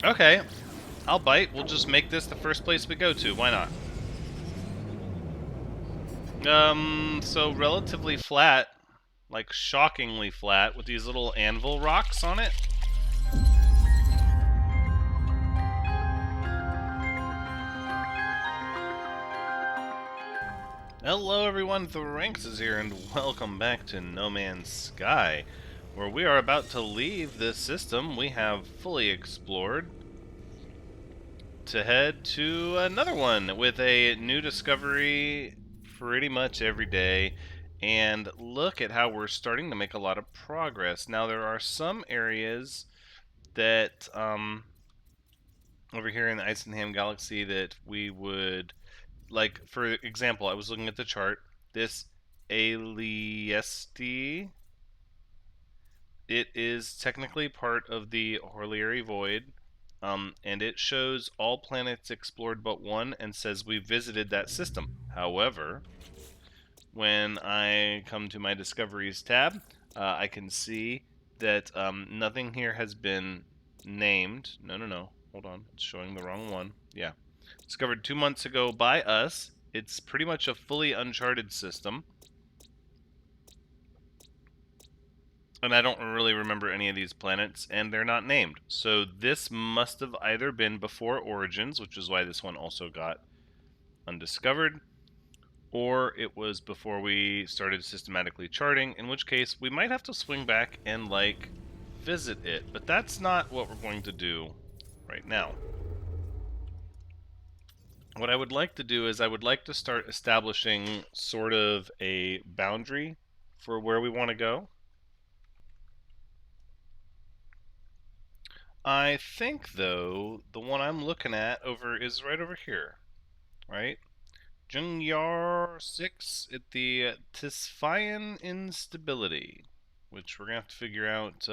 Okay, I'll bite. We'll just make this the first place we go to. Why not? So relatively flat, like shockingly flat, with these little anvil rocks on it. Hello everyone, The Ranks is here, and welcome back to No Man's Sky, where we are about to leave this system we have fully explored to head to another one with a new discovery pretty much every day. And look at how we're starting to make a lot of progress. Now there are some areas that over here in the Isenham Galaxy that we would, like, for example, I was looking at the chart. This Aliesti, it is technically part of the Horlieri Void, and it shows all planets explored but one and says we visited that system. However, when I come to my Discoveries tab, I can see that nothing here has been named. No. Hold on. It's showing the wrong one. Yeah. Discovered 2 months ago by us. It's pretty much a fully uncharted system. And I don't really remember any of these planets, and they're not named. So this must have either been before Origins, which is why this one also got undiscovered, or it was before we started systematically charting, in which case we might have to swing back and, like, visit it. But that's not what we're going to do right now. What I would like to do is I would like to start establishing sort of a boundary for where we want to go. I think, though, the one I'm looking at is right over here, right? Jungyar 6 at the Tisfian Instability, which we're going to have to figure out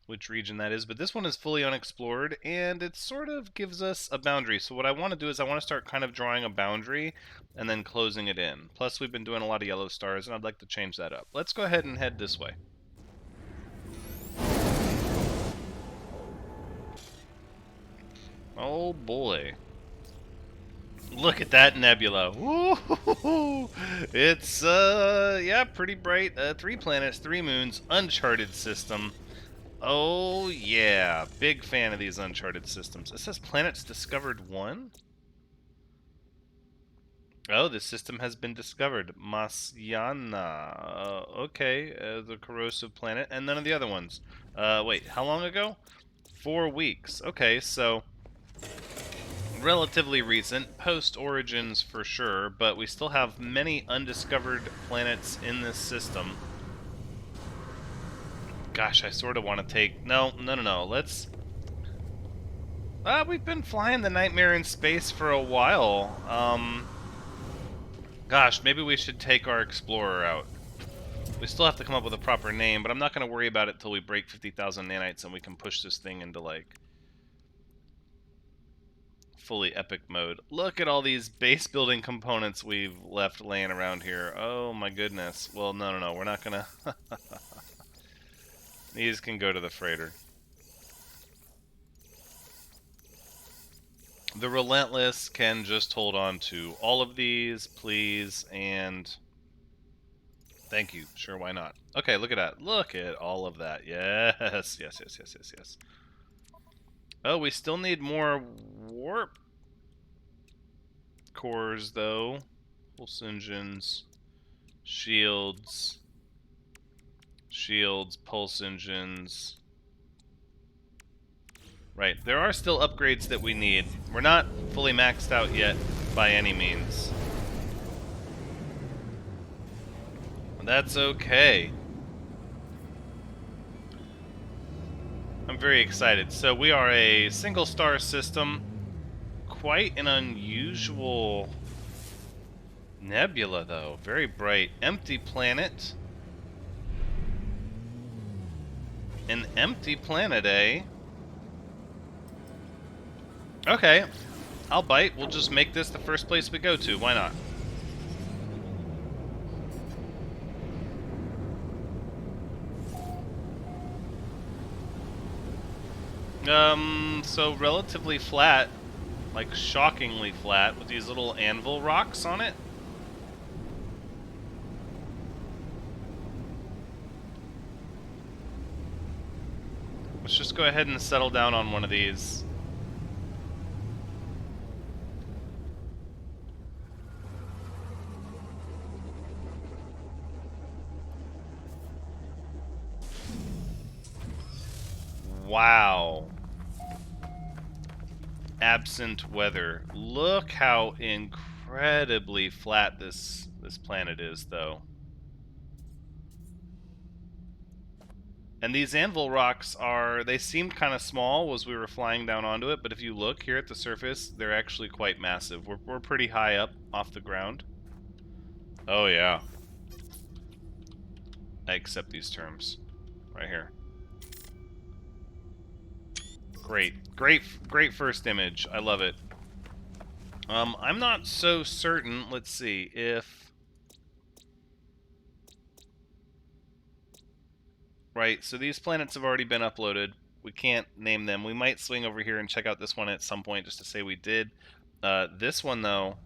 which region that is. But this one is fully unexplored, and it sort of gives us a boundary. So what I want to do is I want to start kind of drawing a boundary and then closing it in. Plus, we've been doing a lot of yellow stars, and I'd like to change that up. Let's go ahead and head this way. Oh boy. Look at that nebula. Woo! It's, yeah, pretty bright. 3 planets, 3 moons, uncharted system. Oh, yeah. Big fan of these uncharted systems. It says planets discovered 1? Oh, this system has been discovered. Masyana. Okay, the corrosive planet, and none of the other ones. Wait, how long ago? 4 weeks. Okay, so relatively recent, post-Origins for sure, but we still have many undiscovered planets in this system. Gosh, I sort of want to take... No. Let's... we've been flying the Nightmare in space for a while. Gosh, maybe we should take our Explorer out. We still have to come up with a proper name, but I'm not going to worry about it till we break 50,000 nanites and we can push this thing into, like, fully epic mode. Look at all these base building components we've left laying around here. Oh my goodness. Well, no. We're not gonna... These can go to the freighter. The Relentless can just hold on to all of these, please, and... Thank you. Sure, why not? Okay, look at that. Look at all of that. Yes. Oh, we still need more warp cores, though. Pulse engines, shields, pulse engines. Right, there are still upgrades that we need. We're not fully maxed out yet, by any means. That's okay. I'm very excited. So we are a single star system. Quite an unusual nebula, though. Very bright. Empty planet. An empty planet, eh? Okay. I'll bite. We'll just make this the first place we go to. Why not? So relatively flat, like shockingly flat, with these little anvil rocks on it. Let's just go ahead and settle down on one of these. Wow. Absent weather. Look how incredibly flat this planet is, though. And these anvil rocks they seemed kind of small as we were flying down onto it, but if you look here at the surface, they're actually quite massive. We're pretty high up off the ground. Oh yeah. I accept these terms. Right here. Great first image. I love it. I'm not so certain. Let's see if... Right, so these planets have already been uploaded. We can't name them. We might swing over here and check out this one at some point just to say we did. This one, though,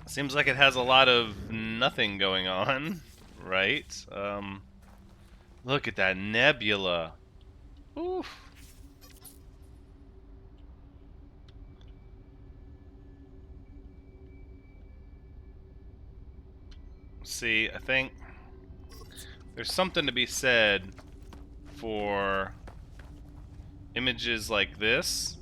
seems like it has a lot of nothing going on, right? Look at that nebula. Oof. See, I think there's something to be said for images like this,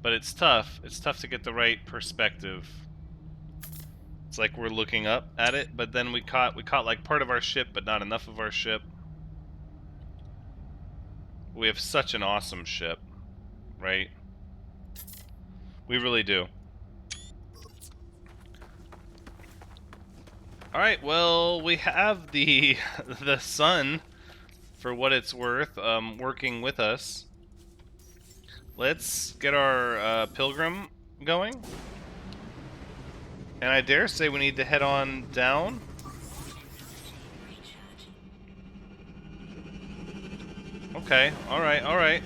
but it's tough. It's tough to get the right perspective. It's like we're looking up at it, but then we caught like part of our ship, but not enough of our ship. We have such an awesome ship, right? We really do. All right, well, we have the the sun, for what it's worth, working with us. Let's get our pilgrim going. And I dare say we need to head on down. Okay, alright.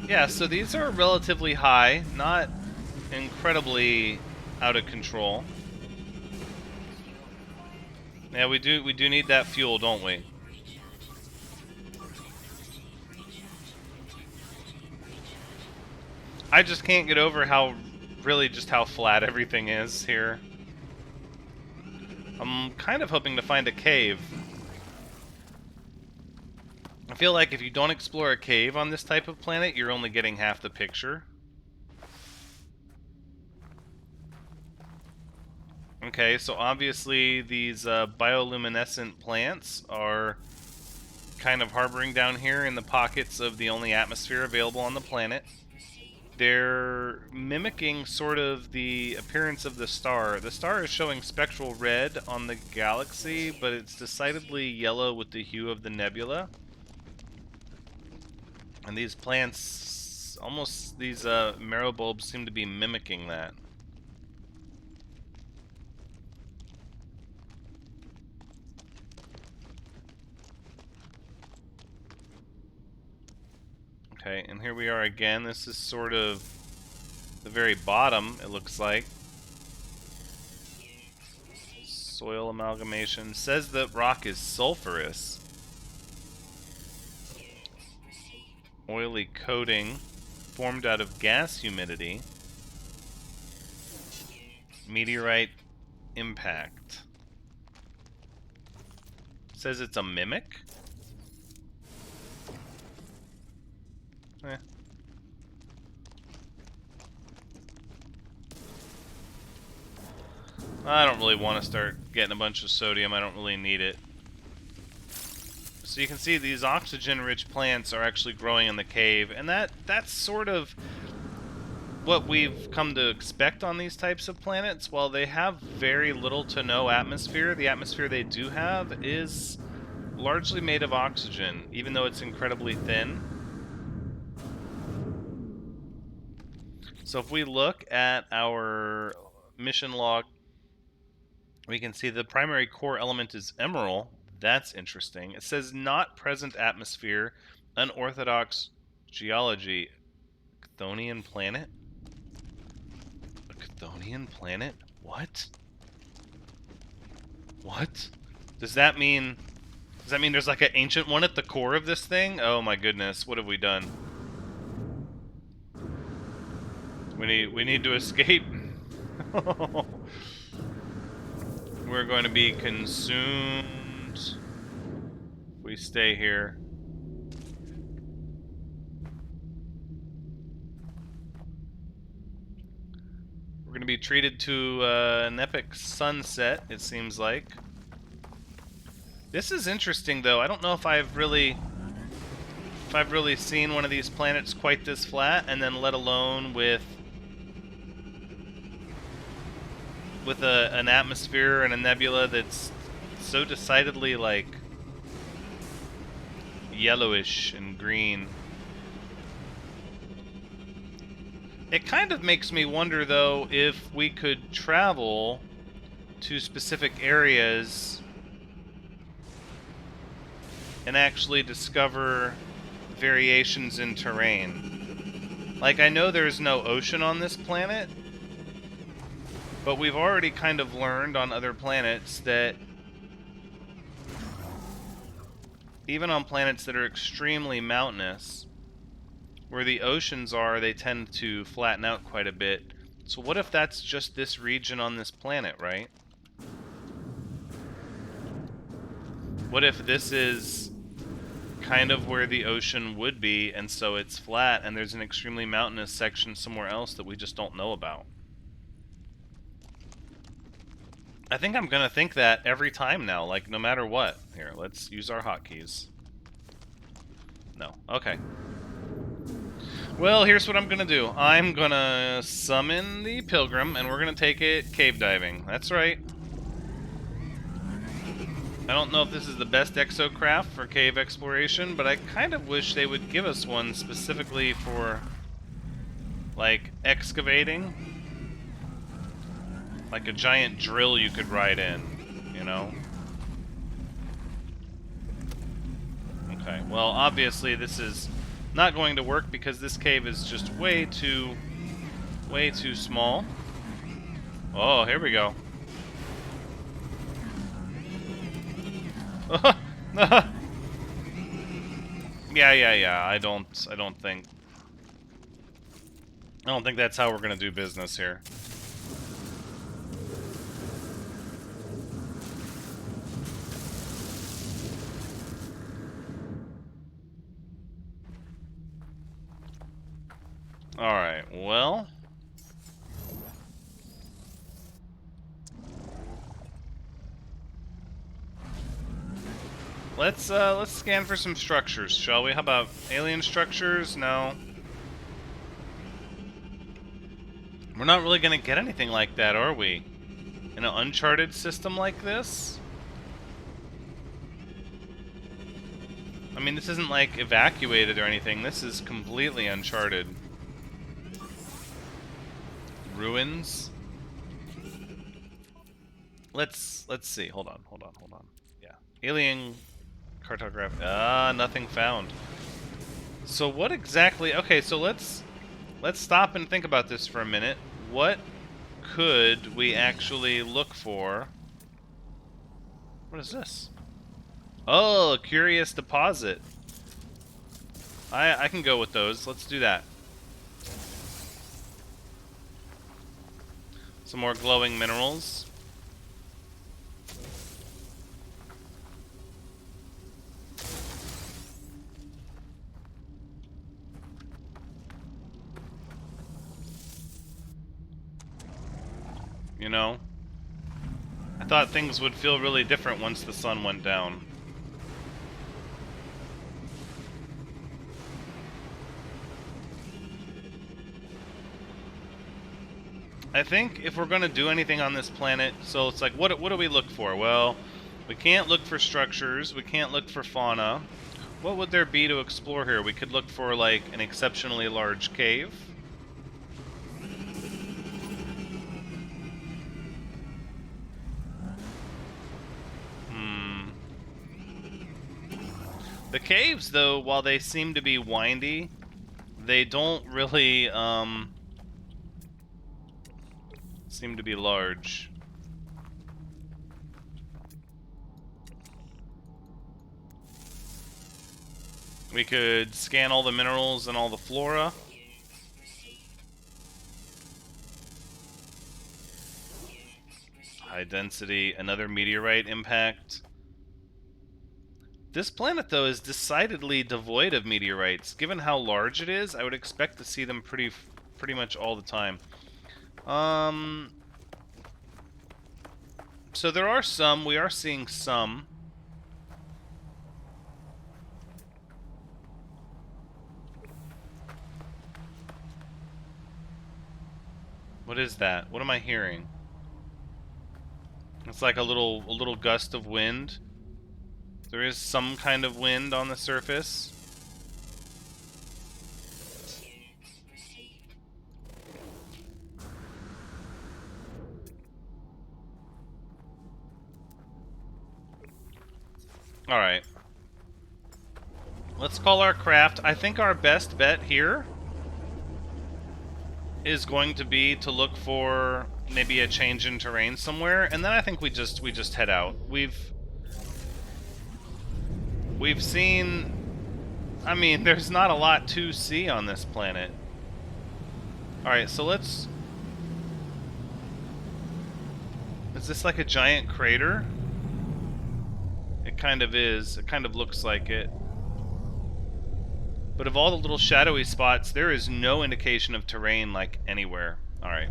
Yeah, so these are relatively high, not incredibly out of control. Yeah, we do need that fuel, don't we? I just can't get over how flat everything is here. I'm kind of hoping to find a cave. I feel like if you don't explore a cave on this type of planet, you're only getting half the picture. Okay, so obviously these bioluminescent plants are kind of harboring down here in the pockets of the only atmosphere available on the planet. They're mimicking sort of the appearance of the star. The star is showing spectral red on the galaxy, but it's decidedly yellow with the hue of the nebula. And these plants, almost these marrow bulbs, seem to be mimicking that. Okay, and here we are again. This is sort of the very bottom, it looks like. Soil amalgamation. Says that rock is sulfurous. Oily coating formed out of gas humidity. Meteorite impact. Says it's a mimic? Eh. I don't really want to start getting a bunch of sodium. I don't really need it. So you can see these oxygen-rich plants are actually growing in the cave, and that's sort of what we've come to expect on these types of planets. While they have very little to no atmosphere, the atmosphere they do have is largely made of oxygen, even though it's incredibly thin. So if we look at our mission log We can see the primary core element is emerald. That's interesting. It says not present atmosphere, unorthodox geology. Chthonian planet? A Chthonian planet? What? What? Does that mean there's like an ancient one at the core of this thing? Oh my goodness, what have we done? We need to escape. We're going to be consumed if we stay here. We're going to be treated to an epic sunset, it seems like. This is interesting, though. I don't know if I've really seen one of these planets quite this flat, and then let alone with an atmosphere and a nebula that's so decidedly like yellowish and green. It kind of makes me wonder, though, if we could travel to specific areas and actually discover variations in terrain. Like, I know there's no ocean on this planet, but we've already kind of learned on other planets that even on planets that are extremely mountainous, where the oceans are, they tend to flatten out quite a bit. So what if that's just this region on this planet, right? What if this is kind of where the ocean would be, and so it's flat, and there's an extremely mountainous section somewhere else that we just don't know about? I think I'm gonna think that every time now, like, no matter what. Here, let's use our hotkeys. No. Okay. Well, here's what I'm gonna do. I'm gonna summon the Pilgrim, and we're gonna take it cave diving. That's right. I don't know if this is the best exocraft for cave exploration, but I kind of wish they would give us one specifically for, like, excavating. Like a giant drill you could ride in, you know? Okay, well, obviously this is not going to work because this cave is just way too small. Oh, here we go. Yeah. I don't think that's how we're gonna do business here. Alright, well, let's scan for some structures, shall we? How about alien structures? No. We're not really gonna get anything like that, are we? In an uncharted system like this? I mean, this isn't like evacuated or anything. This is completely uncharted. Ruins. Let's see. Hold on. Yeah. Alien cartograph. Nothing found. So what exactly? Okay, so let's stop and think about this for a minute. What could we actually look for? What is this? Oh, a curious deposit. I can go with those. Let's do that. Some more glowing minerals. You know, I thought things would feel really different once the sun went down. I think if we're going to do anything on this planet, so it's like, what do we look for? Well, we can't look for structures, we can't look for fauna. What would there be to explore here? We could look for, like, an exceptionally large cave. The caves, though, while they seem to be windy, they don't really, seem to be large. We could scan all the minerals and all the flora. High density, another meteorite impact. This planet, though, is decidedly devoid of meteorites. Given how large it is, I would expect to see them pretty much all the time. So there are some. We are seeing some. What is that? What am I hearing? It's like a little gust of wind. There is some kind of wind on the surface. Alright. Let's call our craft. I think our best bet here is going to be to look for maybe a change in terrain somewhere, and then I think we just head out. We've seen... I mean, there's not a lot to see on this planet. Alright, so let's... Is this like a giant crater? It kind of is. It kind of looks like it. But of all the little shadowy spots, there is no indication of terrain, like, anywhere. Alright.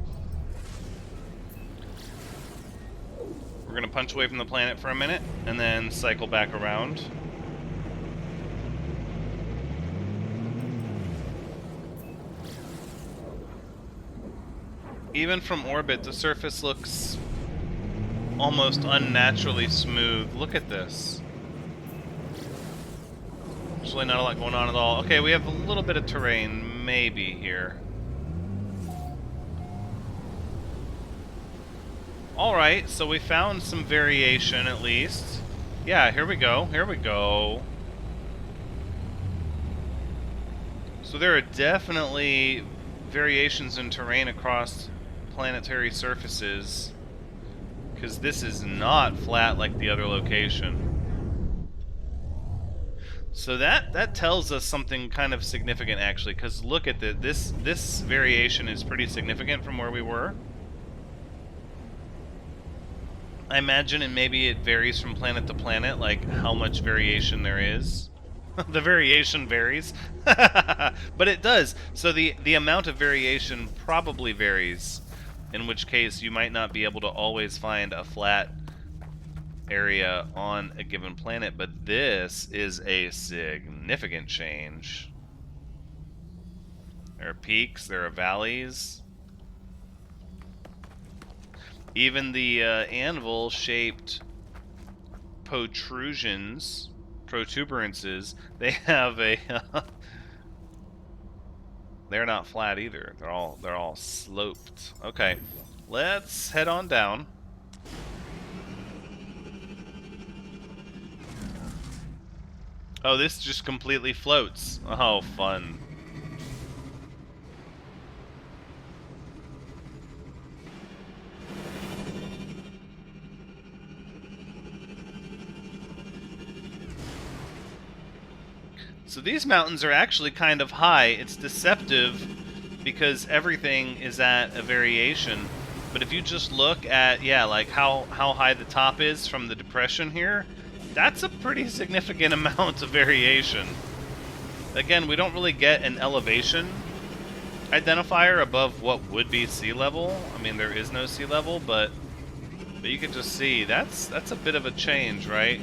We're gonna punch away from the planet for a minute, and then cycle back around. Even from orbit, the surface looks almost unnaturally smooth. Look at this. There's really not a lot going on at all. Okay, we have a little bit of terrain, maybe, here. Alright, so we found some variation, at least. Yeah, here we go, here we go. So there are definitely variations in terrain across planetary surfaces, because this is not flat like the other location. So that tells us something kind of significant, actually, because look at this variation is pretty significant from where we were. I imagine, and maybe it varies from planet to planet, like how much variation there is. The variation varies. But it does. So the amount of variation probably varies, in which case you might not be able to always find a flat area on a given planet, but this is a significant change. There are peaks, there are valleys. Even the anvil-shaped protuberances, they have a they're not flat either. They're all sloped. Okay, let's head on down. Oh, this just completely floats. Oh, fun. So these mountains are actually kind of high. It's deceptive because everything is at a variation. But if you just look at, yeah, like how high the top is from the depression here, that's a pretty significant amount of variation. Again, we don't really get an elevation identifier above what would be sea level. I mean, there is no sea level, but you can just see that's a bit of a change, right?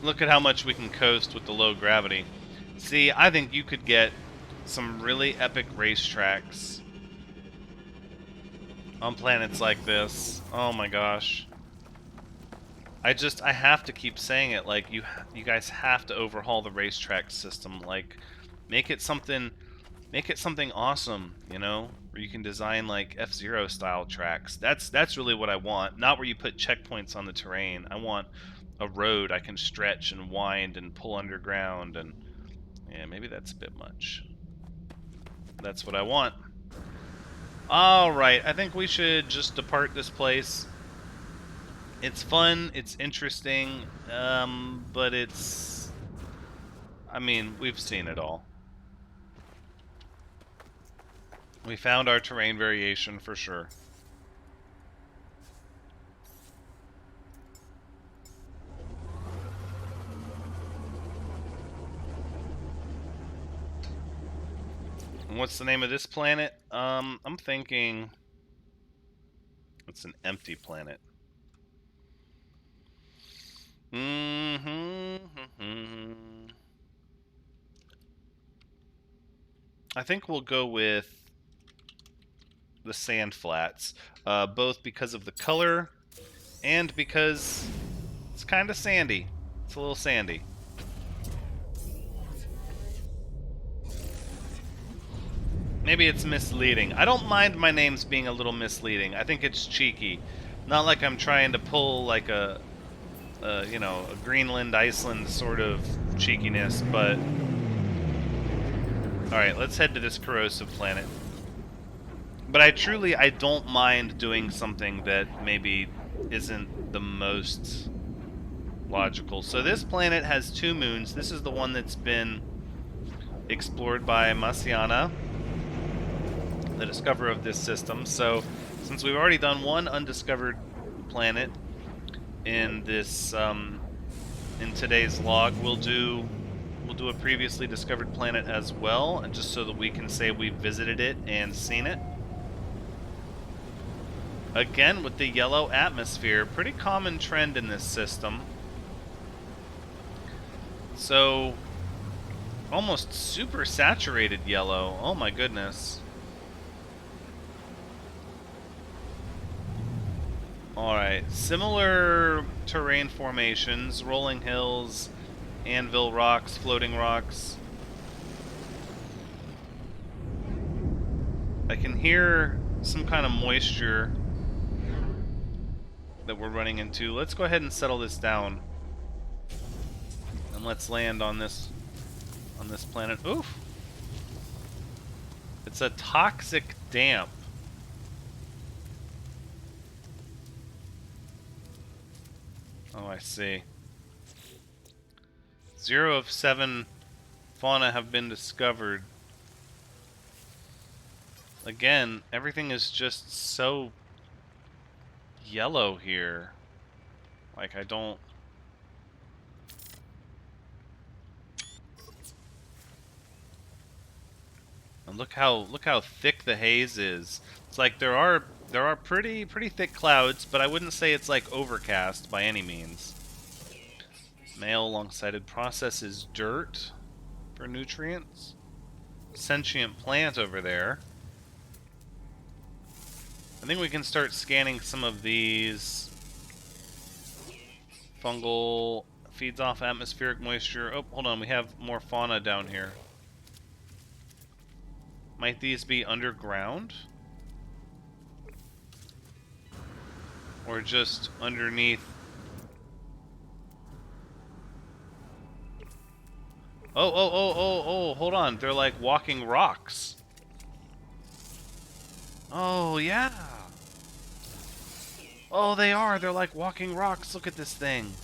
Look at how much we can coast with the low gravity. See, I think you could get some really epic racetracks on planets like this. Oh my gosh. I have to keep saying it, like, you guys have to overhaul the racetrack system. Like, make it something Make it something awesome, you know, where you can design like F-Zero style tracks. That's really what I want. Not where you put checkpoints on the terrain. I want a road I can stretch and wind and pull underground, and yeah, maybe that's a bit much. That's what I want. Alright, I think we should just depart this place. It's fun, it's interesting, but it's... I mean, we've seen it all. We found our terrain variation for sure. And what's the name of this planet? I'm thinking... It's an empty planet. I think we'll go with the sand flats, both because of the color and because it's kind of sandy. It's a little sandy. Maybe it's misleading. I don't mind my names being a little misleading. I think it's cheeky. Not like I'm trying to pull like you know, a Greenland, Iceland sort of cheekiness, but... Alright, let's head to this corrosive planet. But I don't mind doing something that maybe isn't the most logical. So this planet has 2 moons. This is the one that's been explored by Marciana, the discoverer of this system. So since we've already done one undiscovered planet in this in today's log, we'll do a previously discovered planet as well, and just so that we can say we've visited it and seen it. Again, with the yellow atmosphere, pretty common trend in this system. So, almost super saturated yellow. Oh my goodness. Alright, similar terrain formations, rolling hills, anvil rocks, floating rocks. I can hear some kind of moisture that we're running into. Let's go ahead and settle this down. And let's land on this planet. Oof. It's a toxic damp. Oh, I see. 0 of 7 fauna have been discovered. Again, everything is just so yellow here. Like, I don't... And look how thick the haze is. It's like there are pretty thick clouds, but I wouldn't say it's like overcast by any means. Male long-sighted processes dirt for nutrients. Sentient plant over there. I think we can start scanning some of these. Fungal feeds off atmospheric moisture. Oh, hold on, we have more fauna down here. Might these be underground? Or just underneath? Oh, hold on. They're like walking rocks. Oh, yeah. Oh, they are. They're like walking rocks. Look at this thing.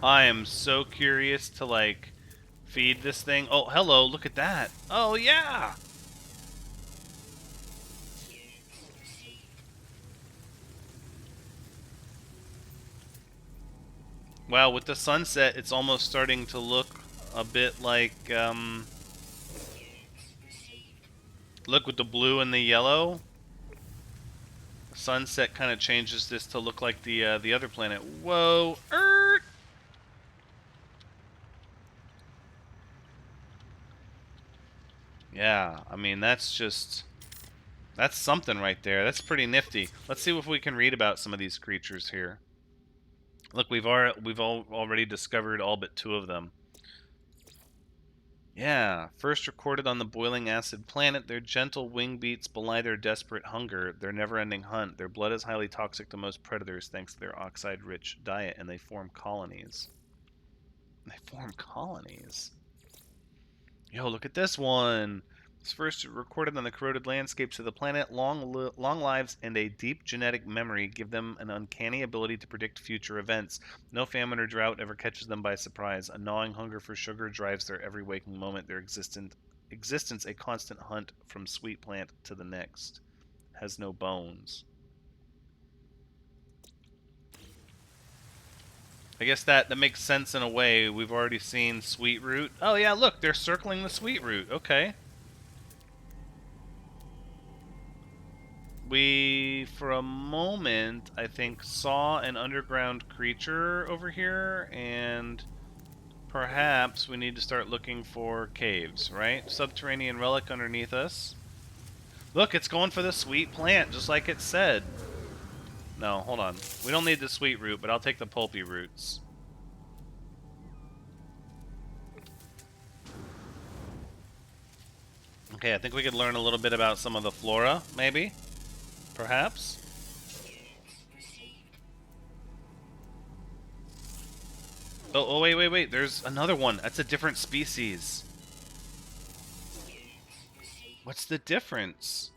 I am so curious to, like, feed this thing. Oh, hello. Look at that. Oh, yeah. Wow, with the sunset, it's almost starting to look a bit like, look with the blue and the yellow. The sunset kind of changes this to look like the other planet. Whoa, Yeah, I mean, that's something right there. That's pretty nifty. Let's see if we can read about some of these creatures here. Look, we've already discovered all but 2 of them. Yeah, first recorded on the boiling acid planet, their gentle wing beats belie their desperate hunger, their never-ending hunt. Their blood is highly toxic to most predators thanks to their oxide-rich diet, and they form colonies. They form colonies. Yo, look at this one. It's first recorded on the corroded landscapes of the planet. Long lives and a deep genetic memory give them an uncanny ability to predict future events. No famine or drought ever catches them by surprise. A gnawing hunger for sugar drives their every waking moment. Their existence a constant hunt from sweet plant to the next. Has no bones. I guess that makes sense in a way. We've already seen sweet root. Oh yeah, look, they're circling the sweet root. Okay. We, for a moment, I think, saw an underground creature over here, and perhaps we need to start looking for caves, right? Subterranean relic underneath us. Look, it's going for the sweet plant, just like it said. No, hold on. We don't need the sweet root, but I'll take the pulpy roots. Okay, I think we could learn a little bit about some of the flora, maybe? Perhaps? Oh, wait. There's another one. That's a different species. What's the difference?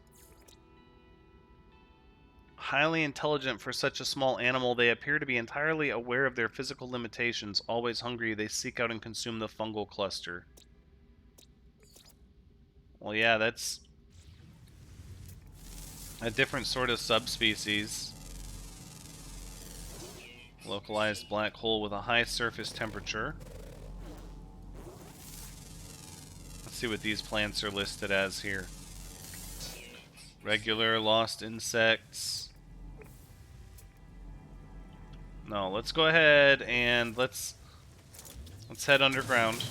Highly intelligent for such a small animal, they appear to be entirely aware of their physical limitations. Always hungry, they seek out and consume the fungal cluster. Well, yeah, that's a different sort of subspecies. Localized black hole with a high surface temperature. Let's see what these plants are listed as here. Regular lost insects. No, let's go ahead and let's head underground.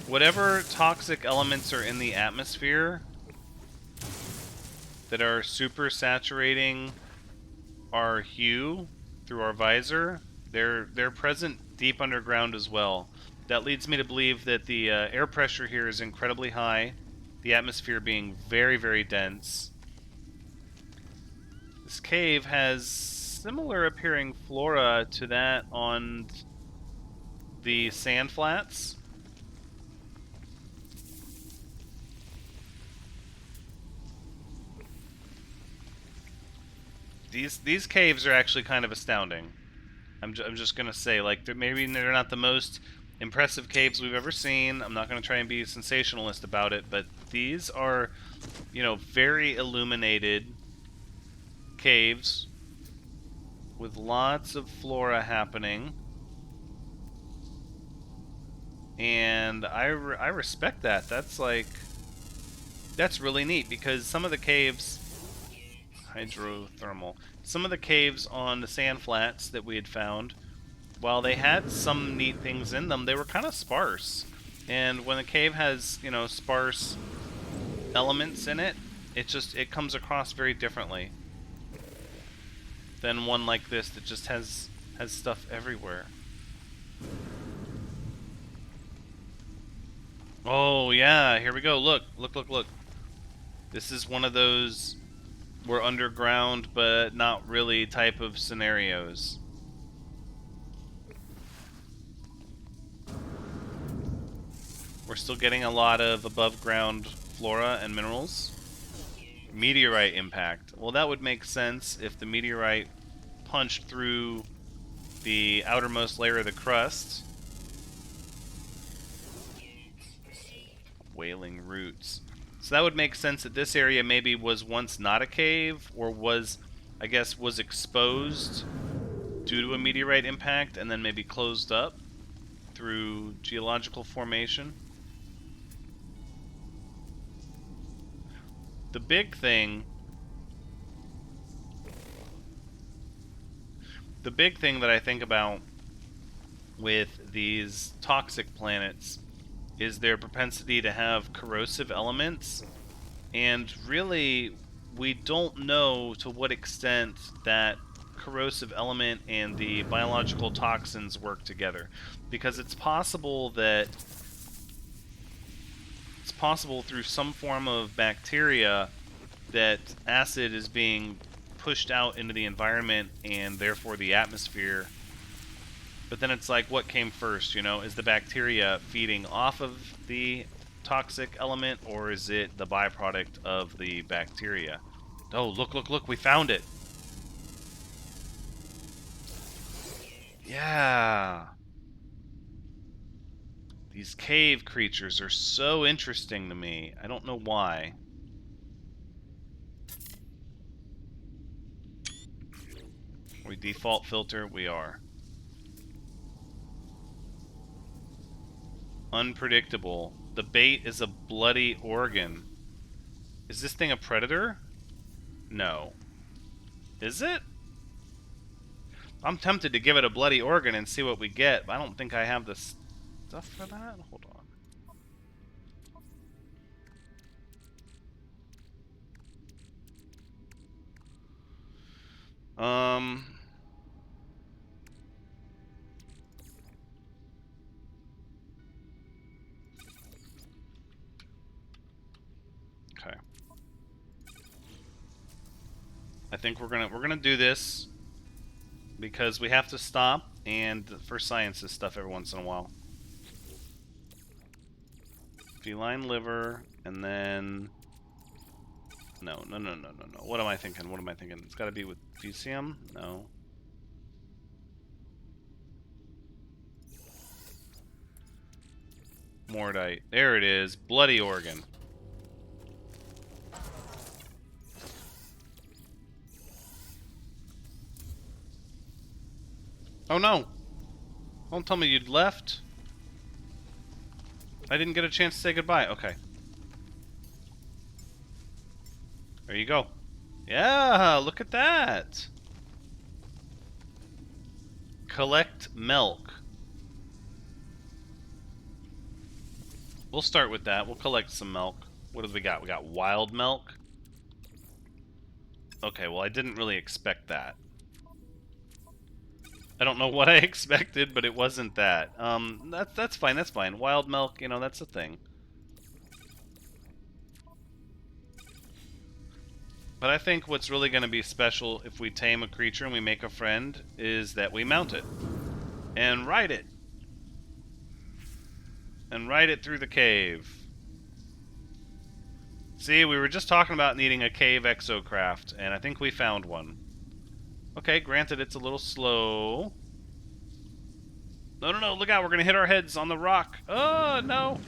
Whatever toxic elements are in the atmosphere that are super saturating our hue through our visor, they're present deep underground as well. That leads me to believe that the air pressure here is incredibly high, the atmosphere being very, very dense. This cave has similar appearing flora to that on the sand flats. These caves are actually kind of astounding. I'm just gonna say, like, maybe they're not the most impressive caves we've ever seen. I'm not gonna try and be sensationalist about it, but these are, you know, very illuminated caves with lots of flora happening, and I respect that. That's really neat because some of the caves, hydrothermal, some of the caves on the sand flats that we had found, while they had some neat things in them, they were kind of sparse. And when a cave has, you know, sparse elements in it, it comes across very differently than one like this that just has stuff everywhere. Oh yeah, here we go. Look. This is one of those we're underground but not really type of scenarios. We're still getting a lot of above ground flora and minerals. Meteorite impact. Well, that would make sense if the meteorite punched through the outermost layer of the crust. Wailing roots. So that would make sense that this area maybe was once not a cave, or was, I guess, was exposed due to a meteorite impact and then maybe closed up through geological formation. The big thing that I think about with these toxic planets is their propensity to have corrosive elements, and really we don't know to what extent that corrosive element and the biological toxins work together, because it's possible through some form of bacteria that acid is being pushed out into the environment and therefore the atmosphere. But then it's like, what came first, you know? Is the bacteria feeding off of the toxic element, or is it the byproduct of the bacteria? Oh, look, look, look, we found it! Yeah! These cave creatures are so interesting to me. I don't know why. We default filter, we are. Unpredictable. The bait is a bloody organ. Is this thing a predator? No. Is it? I'm tempted to give it a bloody organ and see what we get, but I don't think I have the stuff for that. Hold on. Okay. I think we're gonna do this because we have to stop and for sciences stuff every once in a while. Feline liver, and then no. What am I thinking? What am I thinking? It's got to be with Fusium? No. Mordite. There it is. Bloody organ. Oh no! Don't tell me you'd left. I didn't get a chance to say goodbye. Okay. There you go. Yeah, look at that. Collect milk. We'll start with that. We'll collect some milk. What do we got? We got wild milk. Okay, well, I didn't really expect that. I don't know what I expected, but it wasn't that. That's fine, that's fine. Wild milk, you know, that's a thing. But I think what's really going to be special if we tame a creature and we make a friend is that we mount it. And ride it. And ride it through the cave. See, we were just talking about needing a cave exocraft, and I think we found one. Okay, granted it's a little slow. No, look out, we're gonna hit our heads on the rock. Oh, no.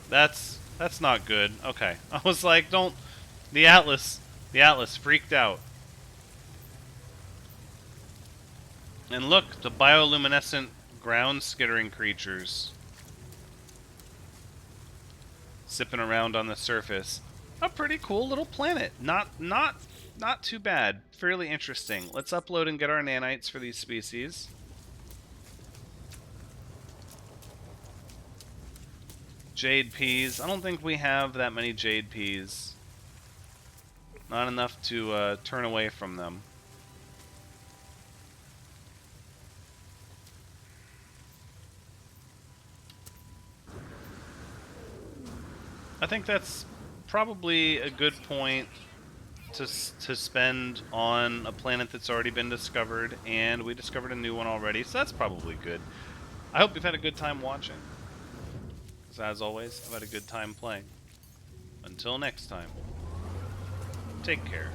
That's not good. Okay. I was like, don't... The Atlas freaked out. And look, the bioluminescent ground skittering creatures. Sipping around on the surface. A pretty cool little planet. Not too bad. Fairly interesting. Let's upload and get our nanites for these species. Jade peas. I don't think we have that many jade peas. Not enough to turn away from them. I think that's probably a good point to spend on a planet that's already been discovered, and we discovered a new one already, so that's probably good. I hope you've had a good time watching. As always, I've had a good time playing. Until next time, take care.